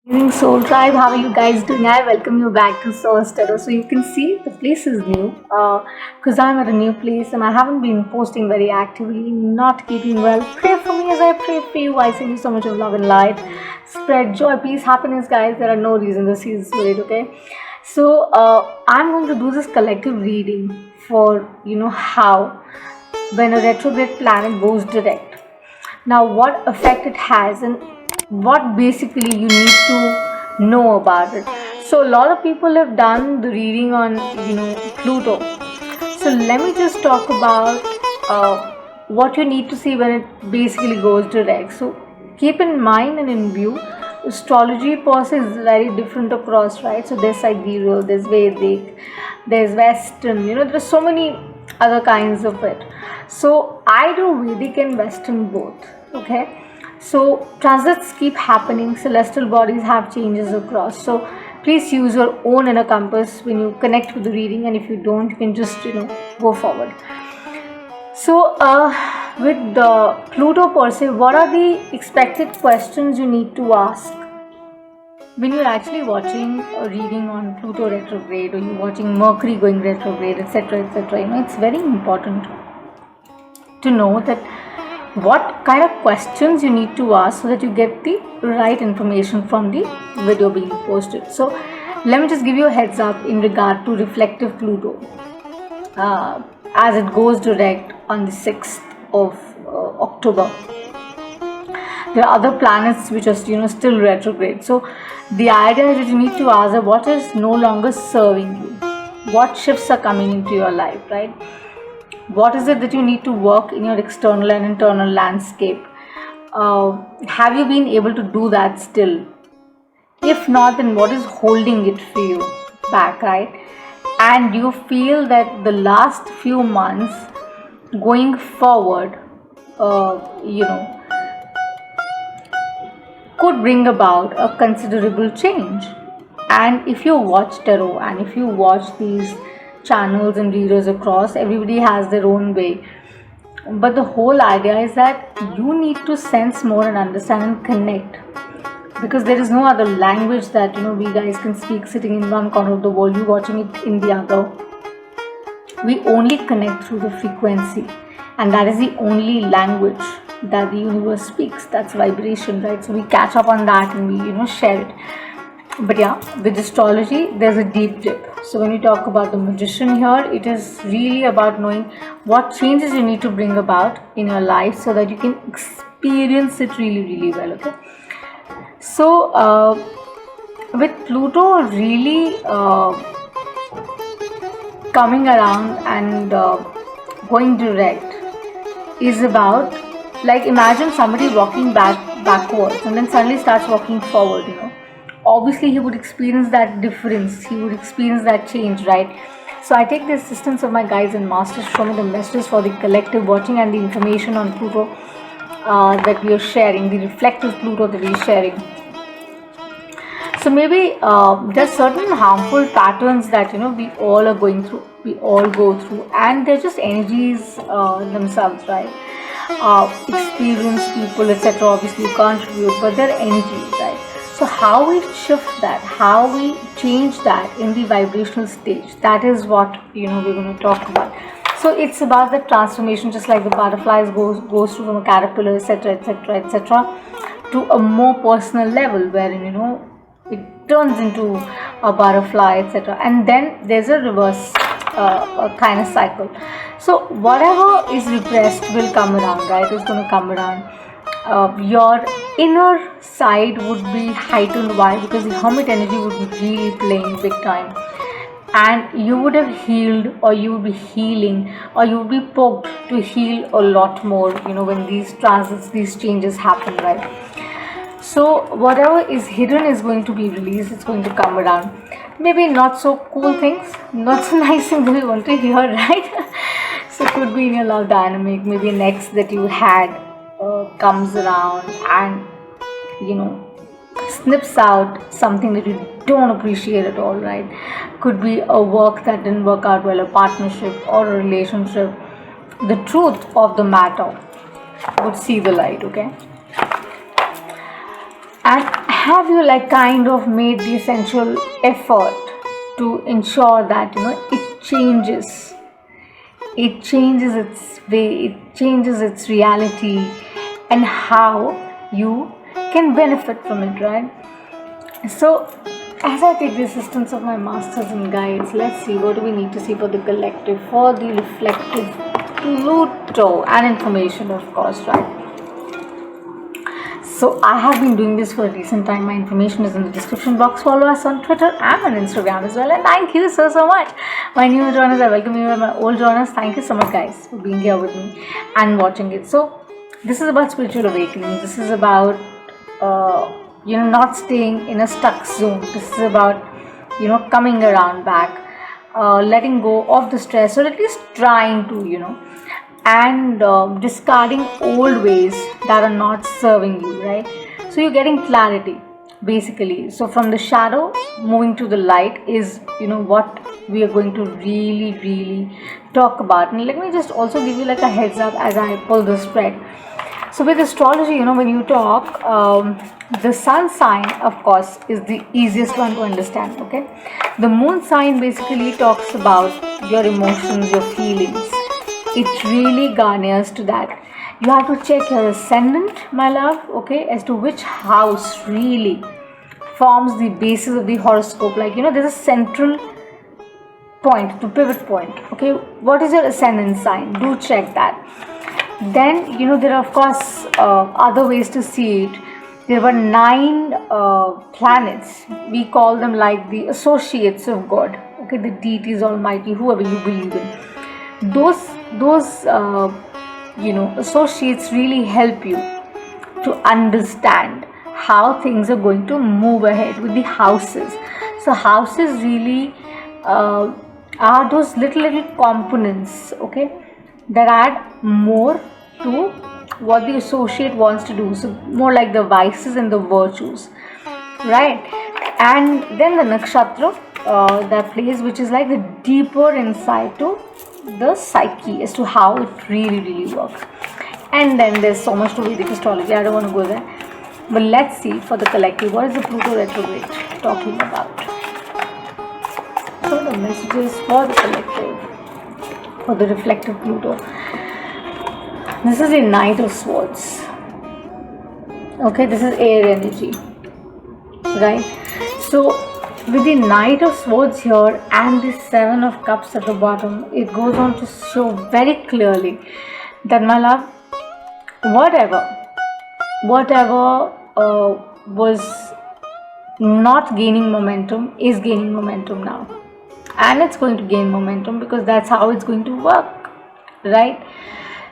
Evening Soul Tribe, how are you guys doing? I welcome you back to Soul Stereo. So you can see the place is new because I'm at a new place and I haven't been posting very actively, not keeping well. Pray for me as I pray for you. I send you so much of love and light. Spread joy, peace, happiness, guys. There are no reasons to see this spirit, okay? So I'm going to do this collective reading for how when a retrograde planet goes direct. Now, what effect it has and what basically you need to know about it. So, a lot of people have done the reading on Pluto. So, let me just talk about what you need to see when it basically goes direct. So, keep in mind and in view, astrology per se is very different across, right? So, there's sidereal, there's Vedic, there's Western, there's so many other kinds of it. So I do Vedic and Western both. Okay. So transits keep happening. Celestial bodies have changes across. So please use your own inner compass when you connect with the reading, and if you don't, you can just go forward. So with the Pluto per se, what are the expected questions you need to ask when you're actually watching a reading on Pluto retrograde, or you're watching Mercury going retrograde, etc., etc.? It's very important to know that what kind of questions you need to ask so that you get the right information from the video being posted. So let me just give you a heads up in regard to reflective Pluto as it goes direct on the 6th of October. There are other planets which are still retrograde. So the idea is that you need to ask what is no longer serving you, what shifts are coming into your life, right? What is it that you need to work in your external and internal landscape? Have you been able to do that still? If not, then what is holding it for you back, right? And you feel that the last few months going forward, could bring about a considerable change. And if you watch tarot and if you watch these channels and readers across, everybody has their own way, but the whole idea is that you need to sense more and understand and connect, because there is no other language that we guys can speak sitting in one corner of the world, you watching it in the other. We only connect through the frequency, and that is the only language that the universe speaks. That's vibration, right? So we catch up on that and we share it. But yeah, with astrology, there's a deep dip. So when you talk about the magician here, it is really about knowing what changes you need to bring about in your life so that you can experience it really, really well. Okay. So with Pluto really coming around and going direct is about, like, imagine somebody walking backwards and then suddenly starts walking forward. Obviously he would experience that difference, he would experience that change, right? So I take the assistance of my guides and masters to show me the messages for the collective watching and the information on Pluto that we are sharing, the reflective Pluto that we are sharing. So maybe there's certain harmful patterns that we all are going through, we all go through, and they're just energies themselves, right? Experienced people, etc., obviously contribute, but they're energies, right? So how we shift that, how we change that in the vibrational stage, that is what we're going to talk about. So it's about the transformation, just like the butterflies goes through from a caterpillar, etc., etc., etc., to a more personal level, wherein it turns into a butterfly, etc., and then there's a reverse a kind of cycle. So whatever is repressed will come around, right? It's going to come around. Your inner side would be heightened. Why? Because the hermit energy would be really playing big time, and you would have healed, or you would be healing, or you would be poked to heal a lot more when these transits, these changes happen, right? So whatever is hidden is going to be released, it's going to come around. Maybe not so cool things, not so nice things that we want to hear, right? So could be in your love dynamic, maybe an ex that you had comes around and snips out something that you don't appreciate at all, right? Could be a work that didn't work out well, a partnership or a relationship. The truth of the matter would see the light, okay? And have you like kind of made the essential effort to ensure that it changes its way, it changes its reality, and how you can benefit from it, right? So, as I take the assistance of my masters and guides, let's see what do we need to see for the collective, for the reflective Pluto, and information, of course, right? So I have been doing this for a recent time. My information is in the description box. Follow us on Twitter and on Instagram as well. And thank you so much. My new joiners, I welcome you. My old joiners, thank you so much, guys, for being here with me and watching it. So this is about spiritual awakening. This is about not staying in a stuck zone. This is about coming around back, letting go of the stress, or at least trying to and discarding old ways that are not serving you, right? So you're getting clarity basically. So from the shadow moving to the light is what we are going to really talk about. And let me just also give you like a heads up as I pull the spread. So with astrology, when you talk, the sun sign, of course, is the easiest one to understand, okay? The moon sign basically talks about your emotions, your feelings. It really garners to that. You have to check your ascendant, my love, okay, as to which house really forms the basis of the horoscope. Like, there's a central point, to pivot point, okay? What is your ascendant sign? Do check that. Then, there are, of course, other ways to see it. There were 9 planets. We call them like the associates of God, okay, the deities, almighty, whoever you believe in. Those associates really help you to understand how things are going to move ahead with the houses. So houses really are those little components, okay, that add more to what the associate wants to do. So more like the vices and the virtues, right? And then the nakshatra that plays, which is like the deeper insight to the psyche as to how it really works. And then there's so much to Vedic astrology, I don't want to go there, but let's see for the collective, what is the Pluto retrograde talking about? So the messages for the collective, for the reflective Pluto. This is the Knight of Swords, okay, this is air energy, right? So with the Knight of Swords here and the 7 of Cups at the bottom, it goes on to show very clearly that, my love, whatever was not gaining momentum is gaining momentum now, and it's going to gain momentum because that's how it's going to work, right?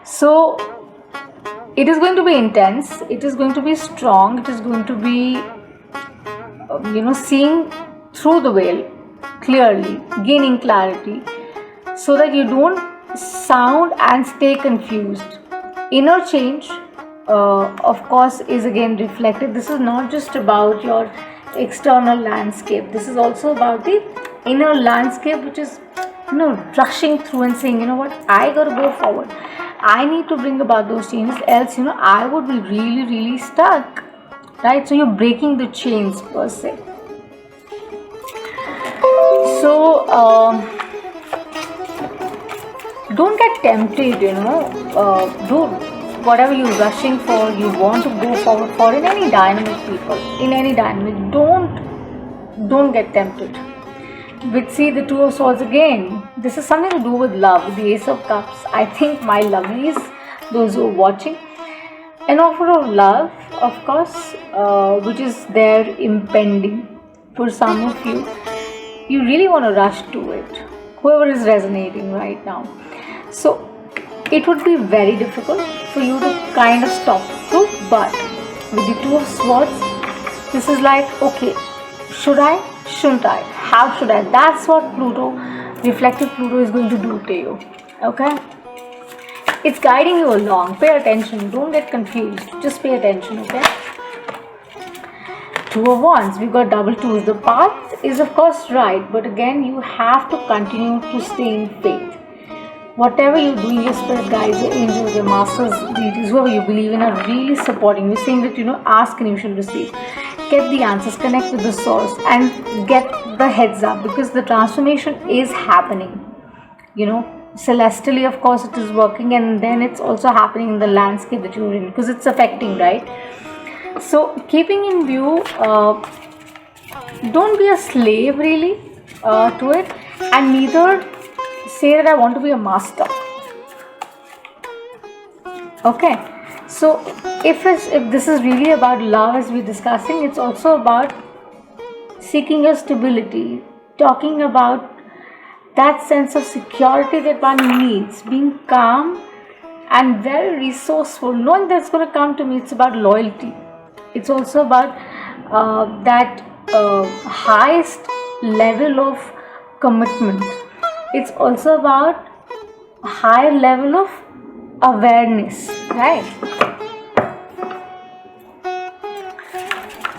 So it is going to be intense, it is going to be strong, it is going to be seeing through the veil clearly, gaining clarity, so that you don't sound and stay confused. Inner change, of course, is again reflected. This is not just about your external landscape, this is also about the inner landscape, which is rushing through and saying, what, I gotta go forward, I need to bring about those changes, else I would be really stuck, right? So you're breaking the chains per se. So don't get tempted, do whatever you're rushing for, you want to go forward for, in any dynamic, people, in any dynamic, don't get tempted. With, see, the 2 of Swords again, this is something to do with love, with the Ace of Cups. I think, my lovelies, those who are watching, an offer of love, of course, which is there impending for some of you. You really want to rush to it, whoever is resonating right now. So it would be very difficult for you to kind of stop through, but with the 2 of Swords, this is like, okay, should I, shouldn't I, how should I? That's what Pluto, reflective Pluto, is going to do to you, okay? It's guiding you along. Pay attention, don't get confused, just pay attention, okay? 2 of Wands, we've got double twos. The path is of course right, but again you have to continue to stay in faith. Whatever you're doing, your spirit guides, your angels, your masters, deities, whoever you believe in are really supporting you, saying that ask and you shall receive. get the answers, connect with the source, and get the heads up, because the transformation is happening. Celestially, of course, it is working, and then it's also happening in the landscape that you're in, because it's affecting, right? So keeping in view, don't be a slave really to it, and neither say that I want to be a master. Okay, so if this is really about love, as we're discussing, it's also about seeking your stability, talking about that sense of security that one needs, being calm and very resourceful, knowing that it's going to come to me. It's about loyalty. It's also about that highest level of commitment. It's also about a higher level of awareness, right?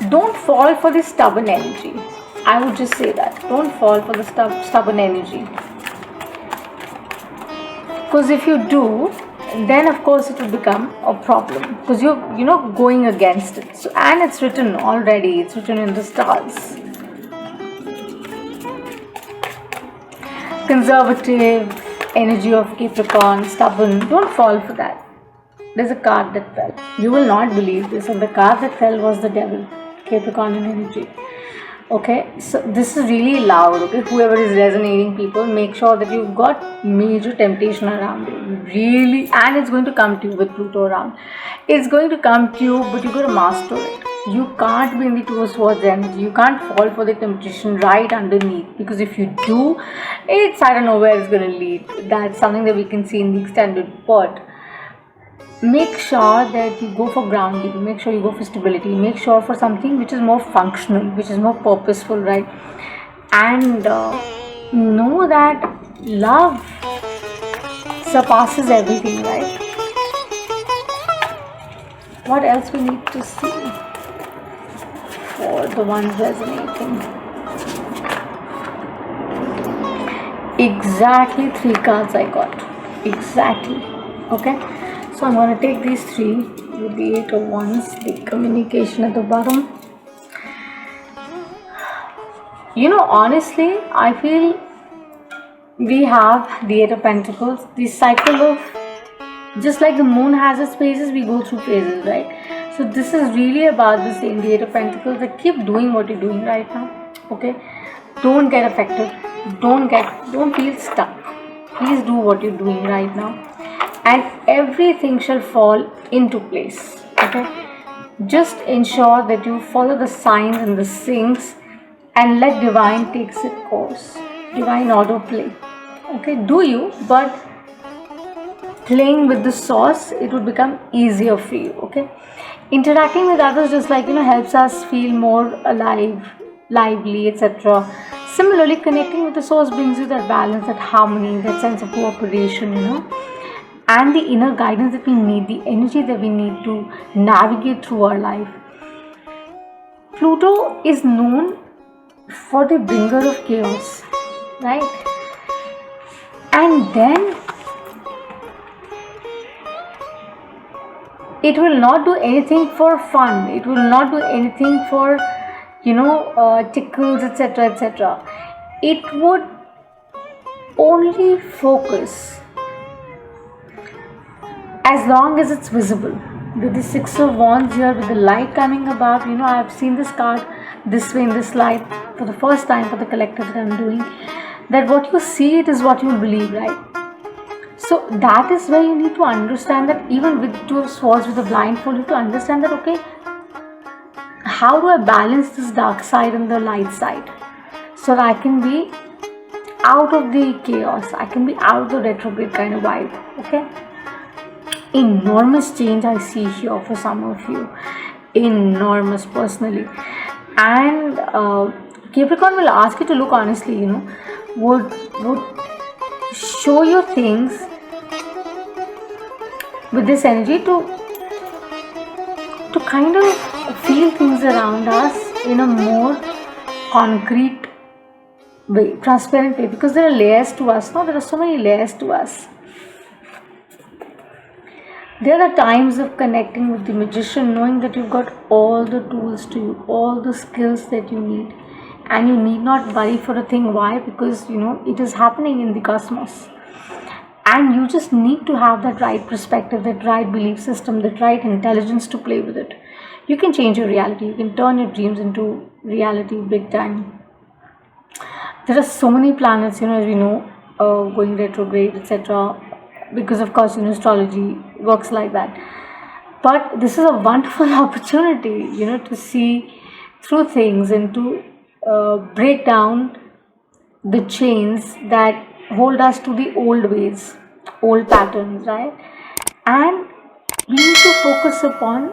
Don't fall for the stubborn energy. I would just say that. Don't fall for the stubborn energy. Because if you do, then of course it will become a problem. Because you're going against it. So, and it's written already. It's written in the stars. Conservative energy of Capricorn, stubborn. Don't fall for that. There's a card that fell. You will not believe this. And the card that fell was the devil. Capricorn energy. Okay, so this is really loud. Okay, whoever is resonating, people, make sure that you've got major temptation around you. Really, and it's going to come to you with Pluto around. It's going to come to you, but you got to master it. You can't be in the Two of Swords energy. You can't fall for the temptation right underneath, because if you do, I don't know where it's going to lead. That's something that we can see in the extended part. Make sure that you go for grounding, make sure you go for stability, make sure for something which is more functional, which is more purposeful, right? And know that love surpasses everything, right? What else we need to see for the ones resonating? Exactly 3 cards I got. Exactly. Okay. So I'm going to take these 3 with the 8 of Wands, the communication at the bottom. Honestly, I feel we have the 8 of Pentacles, the cycle of, just like the moon has its phases, we go through phases, right? So this is really about the same, the 8 of Pentacles, that keep doing what you're doing right now, okay? Don't get affected, don't feel stuck. Please do what you're doing right now, and everything shall fall into place. Okay, just ensure that you follow the signs and the syncs, and let divine takes its course, divine autoplay. Okay, do you, but playing with the source, it would become easier for you. Okay, interacting with others just helps us feel more alive, lively, etc. Similarly, connecting with the source brings you that balance, that harmony, that sense of cooperation, and the inner guidance that we need, the energy that we need to navigate through our life. Pluto is known for the bringer of chaos, right? And then it will not do anything for fun. It will not do anything for, tickles, etc., etc. It would only focus as long as it's visible. With the 6 of Wands here, with the light coming above, I've seen this card this way in this light for the first time for the collective that I'm doing, that what you see, it is what you believe, right? So that is where you need to understand that even with 2 of Swords, with the blindfold, you have to understand that, okay, how do I balance this dark side and the light side, so that I can be out of the chaos, I can be out of the retrograde kind of vibe, okay? Enormous change I see here for some of you, enormous personally. And Capricorn will ask you to look honestly, would show you things with this energy to kind of feel things around us in a more concrete way, transparent way, because there are layers to us. There are so many layers to us. There are times of connecting with the magician, knowing that you've got all the tools to you, all the skills that you need, and you need not worry for a thing. Why? Because it is happening in the cosmos, and you just need to have that right perspective, that right belief system, that right intelligence to play with it. You can change your reality, you can turn your dreams into reality big time. There are so many planets, as we know, going retrograde, etc. Because of course, astrology works like that. But this is a wonderful opportunity, to see through things and to break down the chains that hold us to the old ways, old patterns, right? And we need to focus upon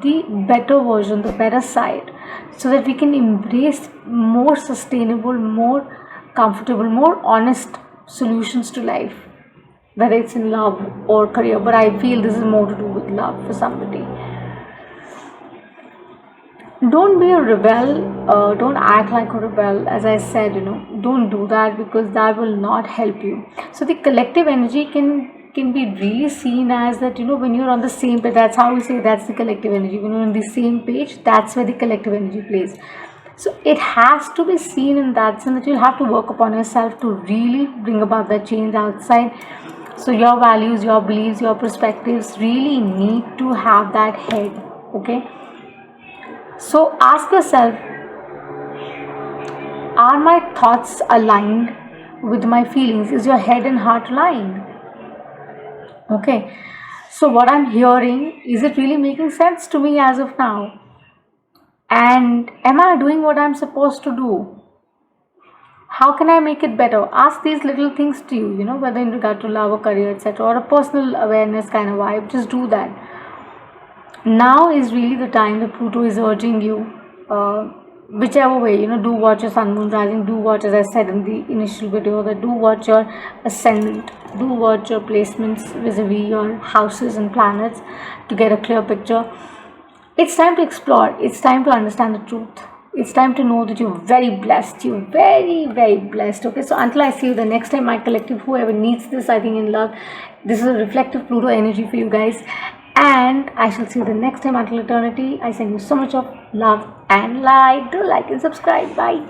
the better version, the better side, so that we can embrace more sustainable, more comfortable, more honest solutions to life, whether it's in love or career. But I feel this is more to do with love for somebody. Don't be a rebel, don't act like a rebel. As I said, don't do that, because that will not help you. So the collective energy can be really seen as that, when you're on the same page. That's how we say that's the collective energy. When you're on the same page, that's where the collective energy plays. So it has to be seen in that sense, that you'll have to work upon yourself to really bring about that change outside. So your values, your beliefs, your perspectives really need to have that head. Okay, so ask yourself, are my thoughts aligned with my feelings? Is your head and heart aligned? Okay, so what I'm hearing, is it really making sense to me as of now? And am I doing what I'm supposed to do? How can I make it better? Ask these little things to you, whether in regard to love or career, etc., or a personal awareness kind of vibe. Just do that. Now is really the time that Pluto is urging you, whichever way, do watch your sun, moon, rising, do watch, as I said in the initial video, that do watch your ascendant, do watch your placements vis-a-vis your houses and planets to get a clear picture. It's time to explore, it's time to understand the truth. It's time to know that you're very blessed. You're very, very blessed. Okay, so until I see you the next time, my collective, whoever needs this, I think in love, this is a reflective Pluto energy for you guys. And I shall see you the next time until eternity. I send you so much of love and light. Do like and subscribe. Bye.